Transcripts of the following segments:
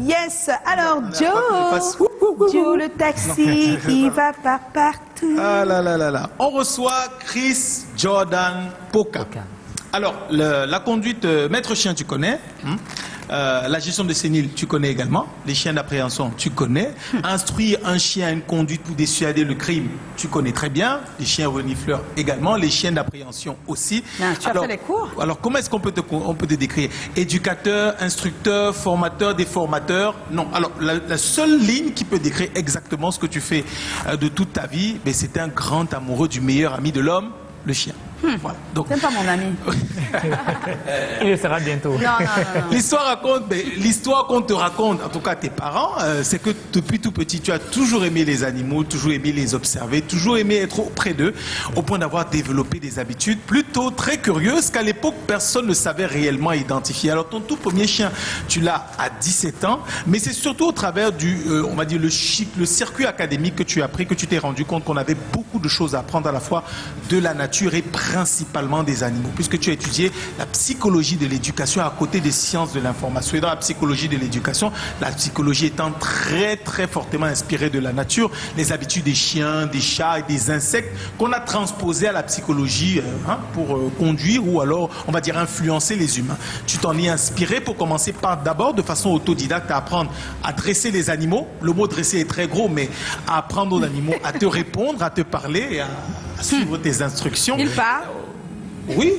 Yes. Alors, Joe, le taxi, il va pas partout. Ah là là là là. On reçoit Chris Jordan Poka. Alors, la conduite, maître chien, tu connais. La gestion de sénile, tu connais également. Les chiens d'appréhension, tu connais. Instruire un chien à une conduite pour dissuader le crime, tu connais très bien. Les chiens renifleurs également. Les chiens d'appréhension aussi. Tu as fait les cours. Alors, comment est-ce qu'on peut te décrire? Éducateur, instructeur, formateur, déformateur? Non. Alors, la seule ligne qui peut décrire exactement ce que tu fais de toute ta vie, c'est un grand amoureux du meilleur ami de l'homme, le chien. Voilà. Donc, c'est pas mon ami. Il le sera bientôt. Non. L'histoire qu'on te raconte, en tout cas tes parents, c'est que depuis tout petit, tu as toujours aimé les animaux, toujours aimé les observer, toujours aimé être auprès d'eux, au point d'avoir développé des habitudes plutôt très curieuses qu'à l'époque, personne ne savait réellement identifier. Alors, ton tout premier chien, tu l'as à 17 ans, mais c'est surtout au travers du, on va dire, le circuit académique que tu as pris, que tu t'es rendu compte qu'on avait beaucoup de choses à apprendre à la fois de la nature et principalement des animaux, puisque tu as étudié la psychologie de l'éducation à côté des sciences de l'information. Et dans la psychologie de l'éducation, la psychologie étant très très fortement inspirée de la nature, les habitudes des chiens, des chats et des insectes qu'on a transposées à la psychologie pour conduire ou alors, on va dire, influencer les humains. Tu t'en es inspiré pour commencer par d'abord, de façon autodidacte, à apprendre à dresser les animaux. Le mot dresser est très gros, mais à apprendre aux animaux à te répondre, à te parler et à suivre tes instructions. Il part. Oui,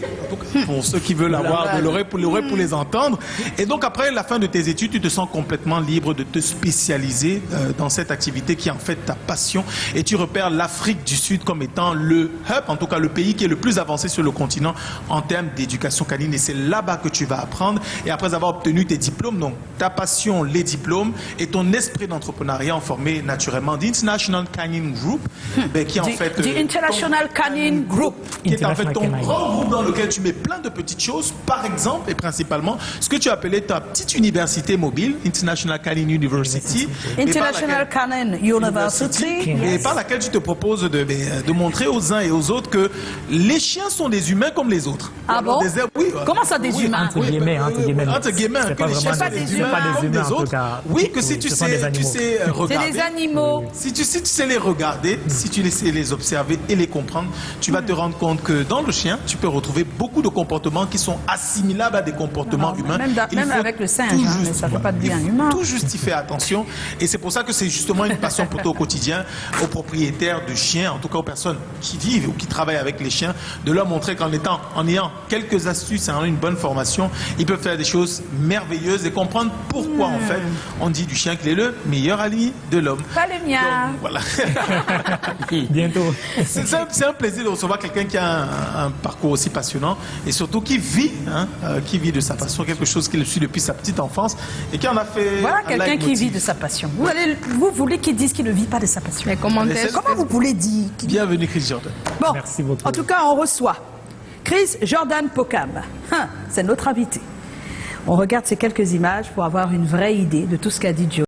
pour ceux qui veulent avoir de l'oreille pour les entendre. Et donc après la fin de tes études, tu te sens complètement libre de te spécialiser dans cette activité qui est en fait ta passion. Et tu repères l'Afrique du Sud comme étant le hub, en tout cas le pays qui est le plus avancé sur le continent en termes d'éducation canine. Et c'est là-bas que tu vas apprendre. Et après avoir obtenu tes diplômes, donc ta passion, les diplômes et ton esprit d'entrepreneuriat ont formé naturellement l'International Canine Group, qui est en fait International Canine Group, qui est en fait ton grand groupe dans lequel tu mets plein de petites choses, par exemple et principalement ce que tu appelais ta petite université mobile, International Canine University. International Canine University. Et par laquelle tu te proposes de montrer aux uns et aux autres que les chiens sont des humains comme les autres. Ah bon? Oui, comment ça, des humains? Entre guillemets, que les chiens sont des humains comme les autres. Oui, que si tu sais regarder. C'est des animaux. Si tu sais les regarder, si tu sais les observer et les comprendre, tu vas te rendre compte que dans le chien, tu peux retrouver beaucoup de comportements qui sont assimilables à des comportements humains. Même avec le singe, mais ça ne fait pas de bien humain. Tout juste y faire attention. Et c'est pour ça que c'est justement une passion pour toi au quotidien, aux propriétaires de chiens, en tout cas aux personnes qui vivent ou qui travaillent avec les chiens, de leur montrer qu'en ayant quelques astuces et en une bonne formation, ils peuvent faire des choses merveilleuses et comprendre pourquoi en fait on dit du chien qu'il est le meilleur ami de l'homme. Pas le mien. Voilà. Bientôt. C'est un plaisir de recevoir quelqu'un qui a un parcours aussi passionnant et surtout qui vit de sa passion, quelque chose qu'il suit depuis sa petite enfance et qui en a fait. Voilà quelqu'un qui vit de sa passion. Vous voulez qu'il dise qu'il ne vit pas de sa passion. Comment vous voulez dire? Bienvenue Chris Jordan. Bon, merci beaucoup. En tout cas, on reçoit Chris Jordan Pokam. C'est notre invité. On regarde ces quelques images pour avoir une vraie idée de tout ce qu'a dit Joe.